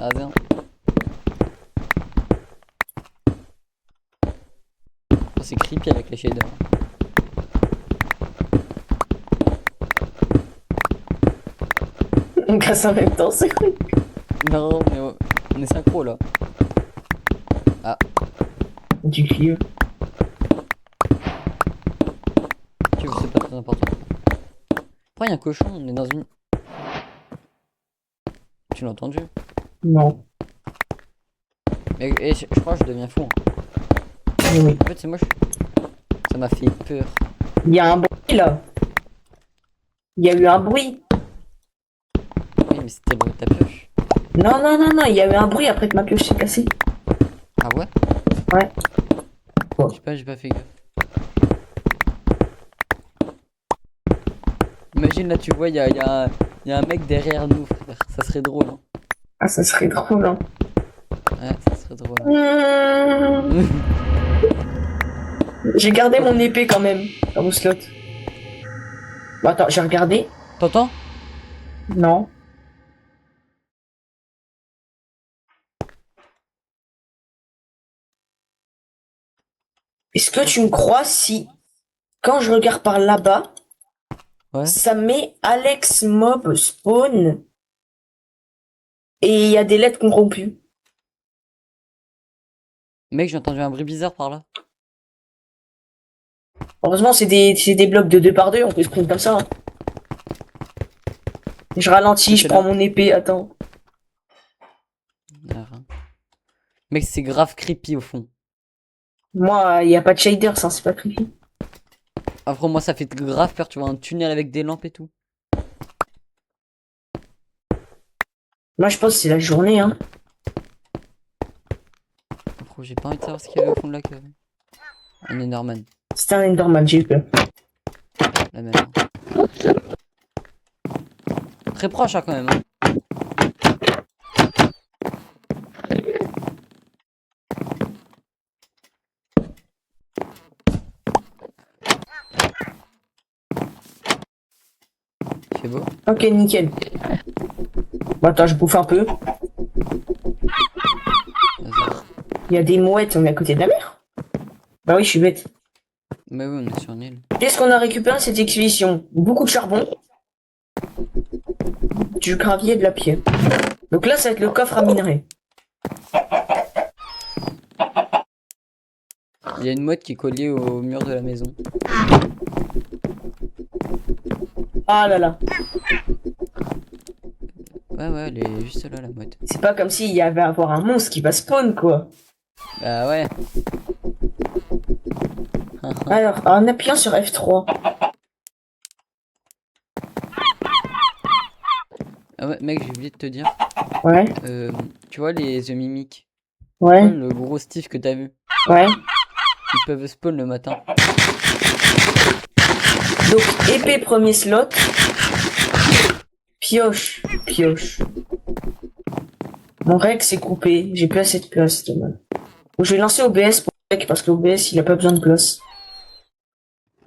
Ah, viens. Oh, c'est creepy avec les shaders. On casse en même temps, c'est cool. Non, mais on est synchro là. Ah, Du clio. tu veux, c'est pas très important. Pourquoi il y a un cochon? On est dans une. Tu l'as entendu? Non. Mais je crois que je deviens fou, hein. Oui. En fait, c'est moi, ça m'a fait peur. Il y a un bruit là. Il y a eu un bruit. Oui, mais c'était le bruit de ta pioche. Non, non, non, non, il y a eu un bruit après que ma pioche s'est cassée. Ah ouais? Ouais. Je sais pas, j'ai pas fait gaffe. Imagine là, tu vois, il y a un mec derrière nous, frère. Ça serait drôle, hein. Ah, ça serait drôle, hein. Ouais, ça serait drôle, hein. J'ai gardé mon épée quand même, dans mon slot. Bon, attends, j'ai regardé. T'entends? Non. Est-ce que tu me crois si, quand je regarde par là-bas, Ouais. ça met Alex Mob Spawn et il y a des lettres corrompues? Mec, j'ai entendu un bruit bizarre par là. Heureusement, c'est des blocs de 2 par 2, on peut se prendre comme ça, hein. Je ralentis, je C'est prends là. mon épée, attends. Ah, rien. Mec, c'est grave creepy au fond. Moi, il n'y a pas de shaders, hein, c'est pas creepy. Après, moi, ça fait grave peur, tu vois, un tunnel avec des lampes et tout. Moi, je pense que c'est la journée, hein. Après, j'ai pas envie de savoir ce qu'il y avait au fond de la cave. Un Enderman, C'était un Enderman, j'ai eu peur. la même. Très proche, hein, quand même, hein. C'est beau. Ok, nickel. Bon, attends, je bouffe un peu. Vas-y. Il y a des mouettes, on est à côté de la mer. Bah oui, je suis bête. Bah oui, on est sur une île. Qu'est-ce qu'on a récupéré cette expédition? Beaucoup de charbon, du gravier et de la pierre. Donc là, ça va être le coffre à minerai. Il y a une mouette qui est collée au mur de la maison. Ah là là. Ouais, ouais, elle est juste là, la mouette. C'est pas comme s'il y avait à avoir un monstre qui va spawn, quoi. Bah ouais. Alors, en appuyant sur F3. Ah ouais, mec, j'ai oublié de te dire. Ouais, Tu vois les The Mimic, ouais, le gros Steve que t'as vu, ouais. ils peuvent spawn le matin. Donc, épée premier slot. Pioche, pioche. Mon rec s'est coupé. J'ai plus assez de place, dommage. Bon, je vais lancer OBS pour le rec parce que OBS il a pas besoin de place.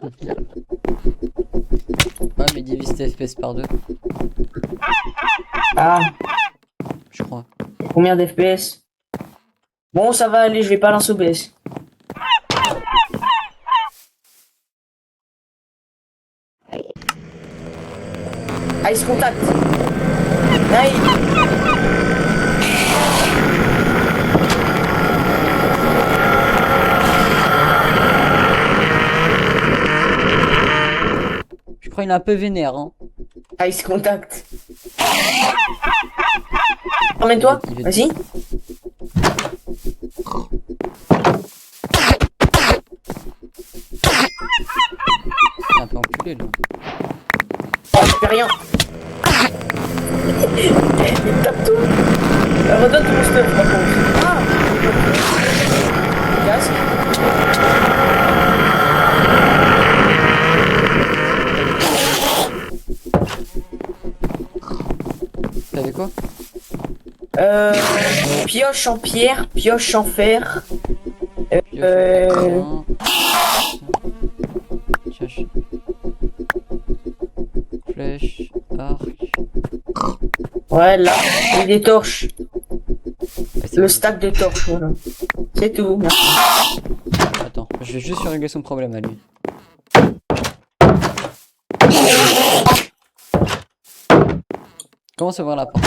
Ouais, mais divise tes FPS par 2, Ah, je crois. combien d'FPS? Bon, ça va aller, je vais pas lancer OBS. Ice contact. Aïe. Je crois qu'il est un peu vénère, hein. Ice contact. Emmène-toi, vas-y. Il est un peu enculé, là. Oh, je fais rien. Il tape tout. Redonne ton stuff, par contre. Ah. Casque. T'avais quoi? Pioche en pierre, pioche en fer. Cherche. Flèche, arc. Ouais, là, et des torches. merci. Le Rose. stack de torches, voilà. C'est tout, merci. Attends, je vais juste régler son problème à lui. Comment s'ouvrir la porte?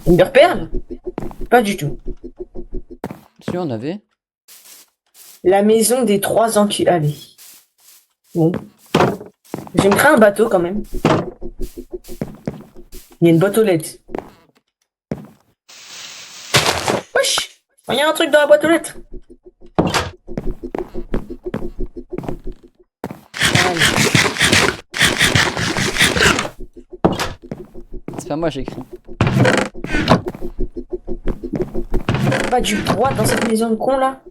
Une perle? Pas du tout. Si on avait. La maison des 3 enculés. Allez. Bon. Je vais me créer un bateau quand même. Il y a une boîte aux lettres. Wesh! Il y a un truc dans la boîte aux lettres. Allez. C'est pas moi, j'écris. Pas du bois dans cette maison de con là.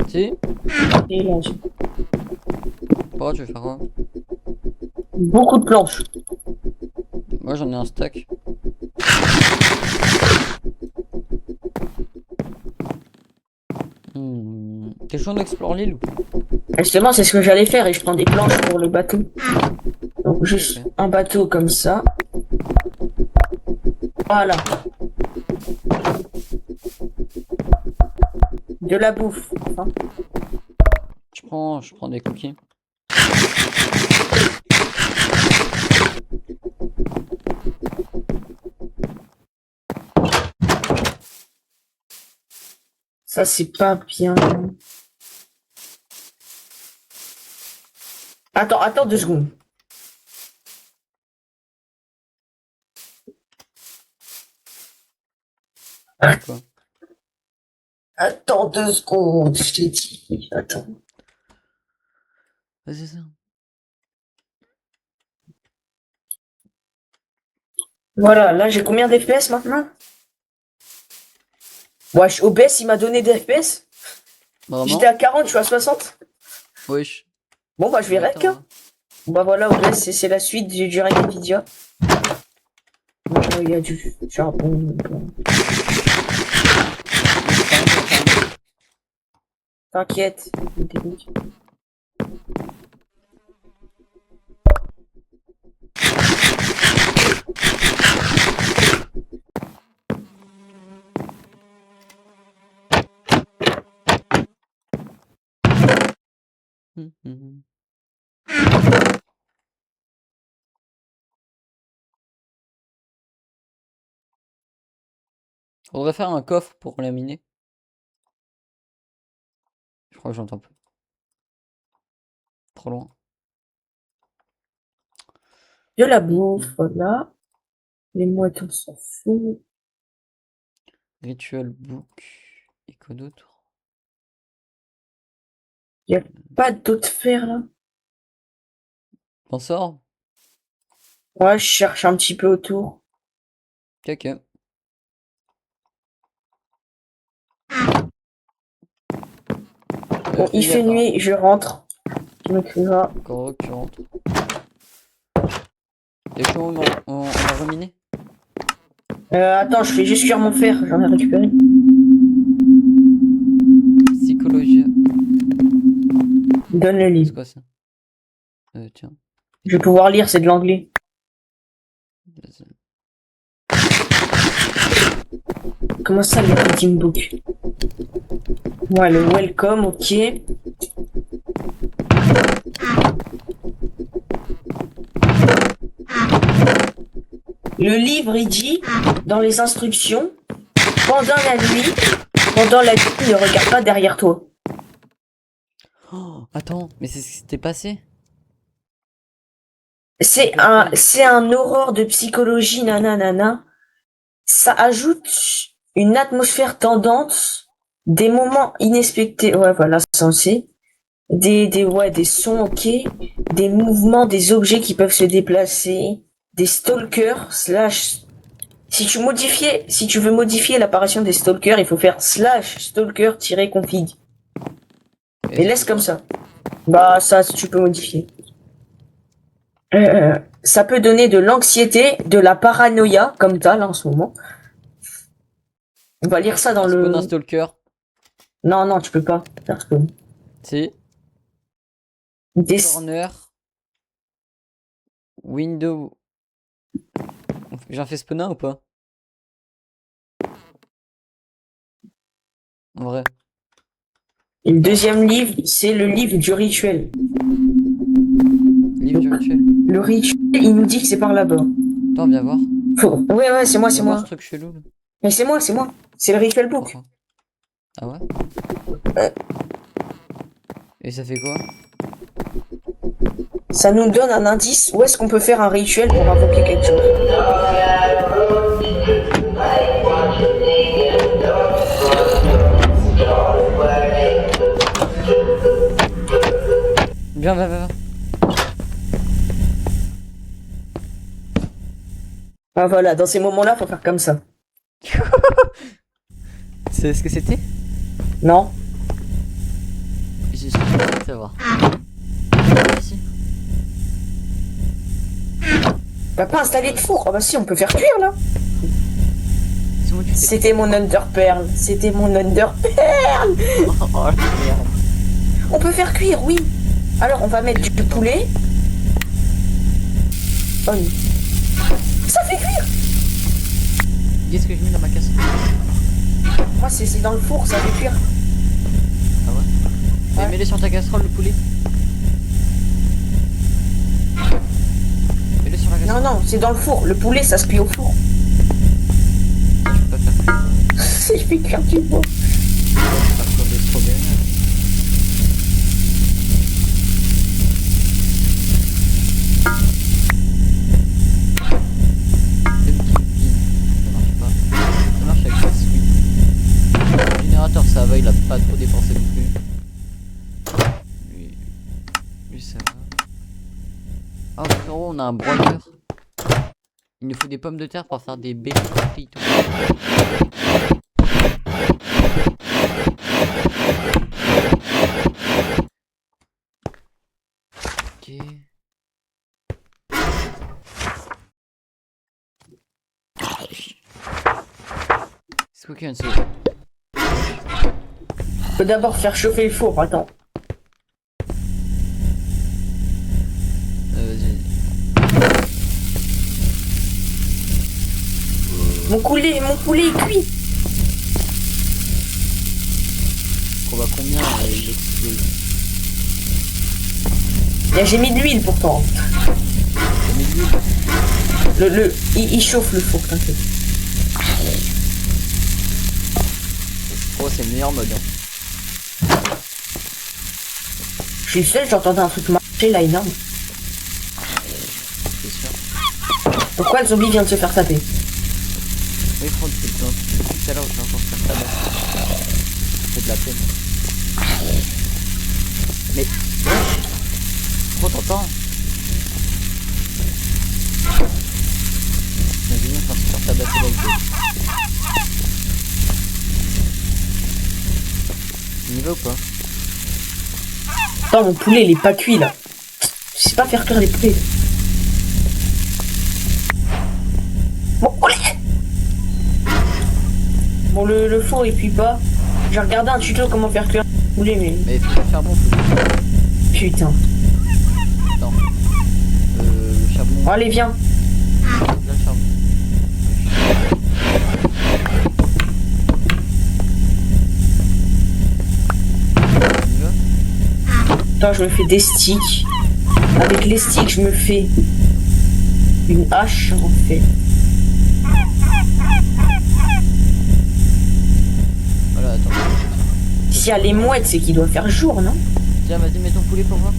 Si? Et là, j'ai Pourquoi tu veux faire quoi? beaucoup de planches. Moi j'en ai un stack. T'es chaud d'explorer l'île ou pas? Justement, c'est ce que j'allais faire et je prends des planches pour le bateau. Donc juste Ok. un bateau comme ça. Voilà. De la bouffe. Enfin, Je prends des cookies. ça c'est pas bien. Attends 2 secondes. Quoi? Attends 2 secondes, je t'ai dit. Attends. Vas-y, ça. Voilà, là j'ai combien d'FPS maintenant? Wesh, OBS il m'a donné des FPS. Vraiment? J'étais à 40, je suis à 60. Wesh. Bon bah je vais rec. Attends, Hein. Bah voilà, OBS c'est la suite du rec Nvidia. Il y a du charbon. T'inquiète. hein. Faudrait faire un coffre pour la miner. Je crois que j'entends plus. Trop loin. De la bouffe, voilà. Les mouettes, on s'en fout. Ritual book. Et quoi d'autre? Pas d'autres fer là. T'en sors? Ouais, je cherche un petit peu autour. Ok. Bon, il fait nuit, je rentre. Je m'écrira. Encore que tu rentres. T'es chaud, on va reminer? Attends, je fais juste cuire mon fer, j'en ai récupéré. Psychologie. Donne le C'est livre. quoi ça? Tiens. Je vais pouvoir lire, c'est de l'anglais. Vas-y. Comment ça, le reading book? Ouais, le welcome, ok. Le livre, il dit, dans les instructions, pendant la nuit, ne regarde pas derrière toi. Oh, attends, mais c'est ce qui s'était passé? C'est un aurore de psychologie, nanana. Ça ajoute une atmosphère tendante, des moments inexpectés. Ouais, voilà, censé. Des sons, ok. Des mouvements, des objets qui peuvent se déplacer. Des stalkers, slash. Si tu veux modifier l'apparition des stalkers, il faut faire slash stalker-config. Et laisse comme ça. Bah, ça, tu peux modifier. Ça peut donner de l'anxiété, de la paranoïa, comme t'as là en ce moment. On va lire ça dans Spawn le... un stalker. Non, tu peux pas faire spawn. Si. Des... Corner. Window J'en fais spawner ou pas? En vrai. Et le deuxième livre, c'est le livre du rituel. Livre du rituel. Le rituel, il nous dit que c'est par là-bas. Attends, viens voir. Ouais, c'est moi, c'est Viens voir moi. ce truc chelou là. Mais c'est moi, c'est moi. C'est le rituel book. Pourquoi? Ah ouais? Euh. Et ça fait quoi? Ça nous donne un indice où est-ce qu'on peut faire un rituel pour invoquer quelque chose. Viens. Ah voilà, dans ces moments-là, faut faire comme ça. C'est ce que c'était? Non? J'ai envie de savoir. Ici. T'as pas installé de four? Ah bah si, on peut faire cuire là. C'est moi qui fais. C'était mon underpearl. C'était mon underpearl. Oh la merde. On peut faire cuire, oui. Alors, on va mettre du poulet. Oh, oui. Ça fait cuire. Qu'est-ce que je mets dans ma casserole? Moi, c'est dans le four, ça fait cuire. Ah ouais? Mais Ouais. mets-le sur ta casserole le poulet. Mets-le sur la casserole. Non, c'est dans le four. Le poulet, ça se cuit au four. Je peux pas faire cuire. Si je fais cuire du pot. Je peux pas faire cuire des problèmes. Le petit pin. Ça marche pas. Ça marche avec le sweet. Le générateur ça va, il a pas trop dépensé non plus. Lui ça va. Ah frérot, on a un broyeur. Il nous faut des pommes de terre pour faire des bébés frites. Ok. C'est quoi qui vient de se... Faut d'abord faire chauffer le four, attends. Vas-y. Mon poulet est cuit. On va combien il explose? Là, j'ai mis de l'huile pourtant. T'as mis de l'huile? Il chauffe le four, t'inquiète. Oh, c'est le meilleur mode. Hein. Je suis seul, j'entendais un truc marcher là énorme. C'est sûr. Pourquoi le zombie vient de se faire taper? Oui, Franck, c'est bien. Depuis tout à l'heure, je vais encore faire tabac. C'est de la peine. Mais... Trop t'entends? Imagine quand tu faire tabasser la gueule. Il y va ou pas? Attends, mon poulet il est pas cuit là. Je sais pas faire cuire les poulets. Mon poulet. Bon, le four il cuit pas. J'ai regardé un tuto comment faire cuire le poulet, mais Mais il faut le charbon, faut le... putain. Attends. Le charbon... Bon, allez, viens. Là, le charbon. On y va? Attends, je me fais des sticks. Avec les sticks, je me fais une hache en fait. Voilà, attends. S'il y a les mouettes, c'est qu'il doit faire jour, non? Tiens, vas-y, mets ton poulet pour voir.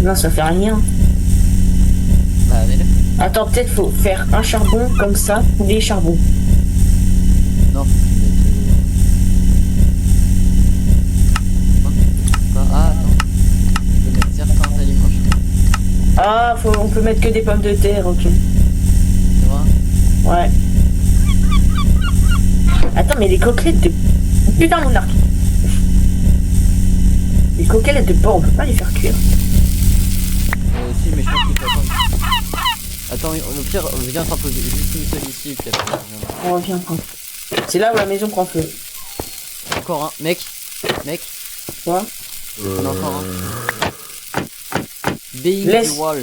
Non, ça fait rien. Bah, mets-le. Attends, peut-être faut faire un charbon comme ça, poulet charbon. Non, faut que tu mettes... Quoi? Ah, attends. Tu peux mettre certains aliments, je crois. Ah, on peut mettre que des pommes de terre, ok. C'est vrai? Ouais. Attends, mais les coquelettes de... Putain, mon arc. Les coquelettes de porc, on peut pas les faire cuire. Si, mais je pense qu'il faut attendre. Attends, au pire, viens t'en poser juste une seule ici, puis après, on reviendra. On revient quand. C'est là où la maison prend feu. Encore un, mec, Quoi? on a encore un. Being Laisse- the wall.